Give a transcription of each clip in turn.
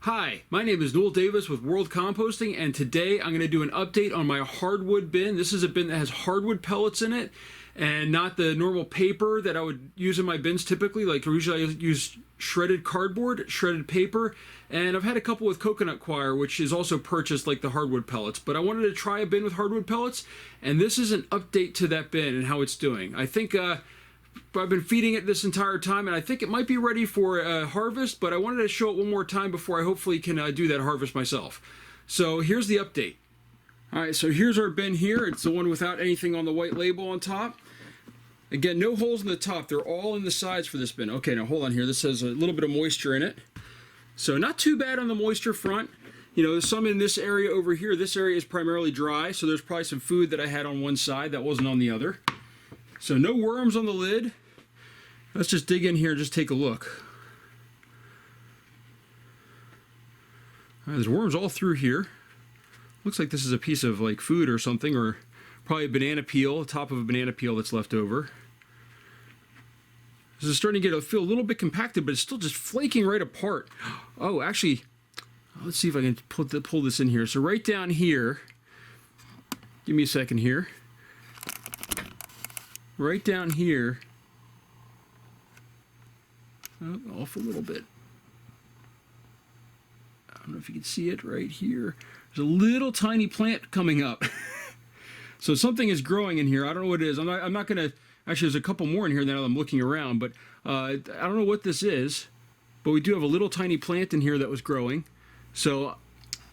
Hi, my name is Noel Davis with World Composting, and today I'm going to do an update on my hardwood bin. This is a bin that has hardwood pellets in it and not the normal paper that I would use in my bins typically. Like usually I use shredded cardboard, shredded paper, and I've had a couple with coconut coir, which is also purchased like the hardwood pellets. But I wanted to try a bin with hardwood pellets, and this is an update to that bin and how it's doing. I think I've been feeding it this entire time, and I think it might be ready for harvest, but I wanted to show it one more time before I hopefully can do that harvest myself. So here's the update. Alright, so here's our bin here. It's the one without anything on the white label on top. Again, no holes in the top. They're all in the sides for this bin. Okay, now hold on here. This has a little bit of moisture in it. So not too bad on the moisture front. You know, there's some in this area over here. This area is primarily dry, so there's probably some food that I had on one side that wasn't on the other. So no worms on the lid. Let's just dig in here and just take a look. There's worms all through here. Looks like this is a piece of like food or something, or probably a banana peel, the top of a banana peel that's left over. This is starting to feel a little bit compacted, but it's still just flaking right apart. Oh, actually, let's see if I can pull this in here. So right down here, give me a second here. Right down here, off a little bit. I don't know if you can see it right here. There's a little tiny plant coming up. So something is growing in here. I don't know what it is. I'm not going to, actually there's a couple more in here now that I'm looking around, but I don't know what this is, but we do have a little tiny plant in here that was growing. So,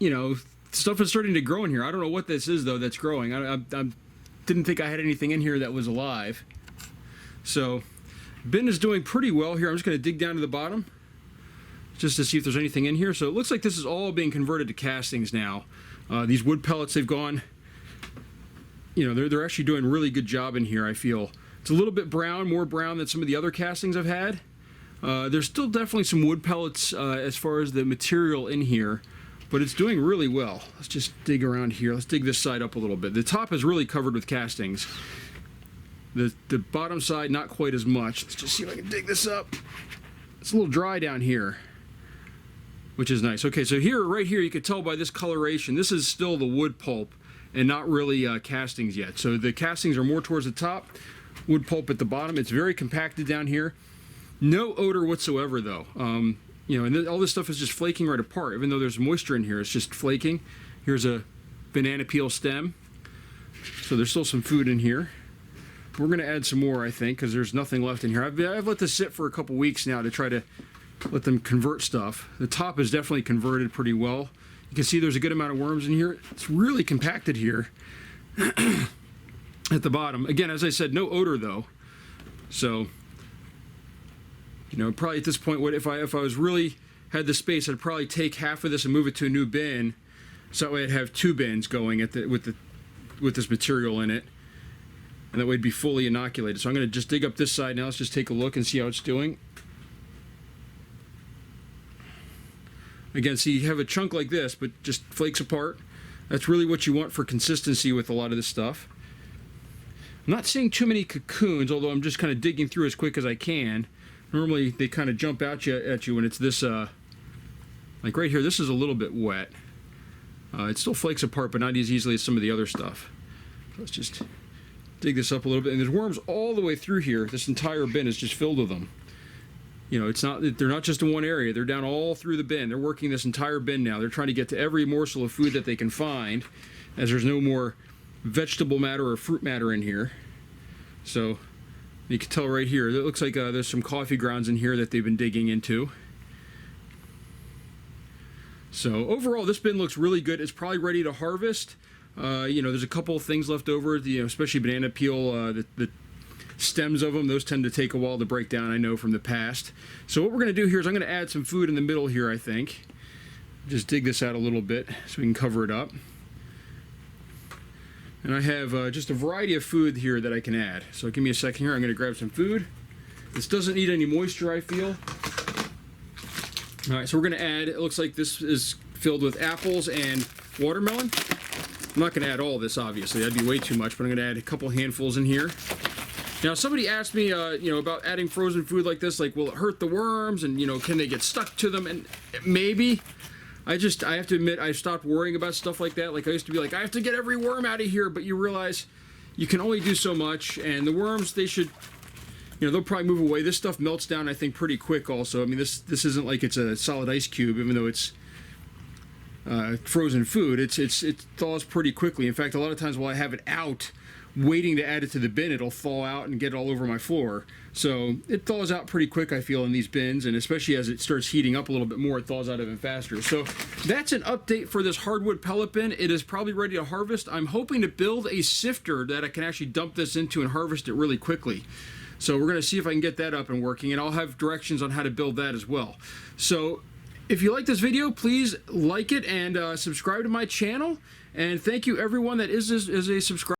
you know, stuff is starting to grow in here. I don't know what this is though that's growing. I didn't think I had anything in here that was alive. So bin is doing pretty well here. I'm just going to dig down to the bottom just to see if there's anything in here. So it looks like this is all being converted to castings now. These wood pellets, they've gone, you know, they're actually doing a really good job in here, I feel. It's a little bit brown, more brown than some of the other castings I've had. There's still definitely some wood pellets as far as the material in here, but it's doing really well. Let's just dig around here. Let's dig this side up a little bit. The top is really covered with castings. The bottom side, not quite as much. Let's just see if I can dig this up. It's a little dry down here, which is nice. Okay, so here, right here, you can tell by this coloration, this is still the wood pulp and not really castings yet. So the castings are more towards the top, wood pulp at the bottom. It's very compacted down here. No odor whatsoever, though. You know, and all this stuff is just flaking right apart. Even though there's moisture in here, it's just flaking. Here's a banana peel stem. So there's still some food in here. We're going to add some more, I think, because there's nothing left in here. I've let this sit for a couple weeks now to try to let them convert stuff. The top is definitely converted pretty well. You can see there's a good amount of worms in here. It's really compacted here at the bottom. Again, as I said, no odor though. So, you know, probably at this point, if I was really had the space, I'd probably take half of this and move it to a new bin, so that way I'd have two bins going with this material in it, and that way it'd be fully inoculated. So I'm going to just dig up this side now. Let's just take a look and see how it's doing. Again, see, you have a chunk like this, but just flakes apart. That's really what you want for consistency with a lot of this stuff. I'm not seeing too many cocoons, although I'm just kind of digging through as quick as I can. Normally, they kind of jump out at you when it's this, like right here, this is a little bit wet. It still flakes apart, but not as easily as some of the other stuff. Let's just dig this up a little bit. And there's worms all the way through here. This entire bin is just filled with them. You know, they're not just in one area. They're down all through the bin. They're working this entire bin now. They're trying to get to every morsel of food that they can find, as there's no more vegetable matter or fruit matter in here. So you can tell right here, it looks like there's some coffee grounds in here that they've been digging into. So overall, this bin looks really good. It's probably ready to harvest. You know, there's a couple of things left over, you know, especially banana peel, the stems of them, those tend to take a while to break down, I know from the past. So what we're going to do here is I'm going to add some food in the middle here, I think. Just dig this out a little bit so we can cover it up. And I have just a variety of food here that I can add. So give me a second here. I'm going to grab some food. This doesn't need any moisture, I feel. Alright, so we're going to add, it looks like this is filled with apples and watermelon. I'm not going to add all this, obviously. That'd be way too much, but I'm going to add a couple handfuls in here. Now, somebody asked me, you know, about adding frozen food like this, like, will it hurt the worms, and, you know, can they get stuck to them? And maybe. I have to admit, I've stopped worrying about stuff like that. Like, I used to be like, I have to get every worm out of here, but you realize you can only do so much, and the worms, they should, you know, they'll probably move away. This stuff melts down, I think, pretty quick also. I mean, this isn't like it's a solid ice cube, even though it's frozen food. It thaws pretty quickly. In fact, a lot of times while I have it out, waiting to add it to the bin, it'll thaw out and get all over my floor. So it thaws out pretty quick, I feel, in these bins, and especially as it starts heating up a little bit more, it thaws out even faster. So that's an update for this hardwood pellet bin. It is probably ready to harvest. I'm hoping to build a sifter that I can actually dump this into and harvest it really quickly. So we're going to see if I can get that up and working, and I'll have directions on how to build that as well. So if you like this video, please like it and subscribe to my channel. And thank you everyone that is a subscriber.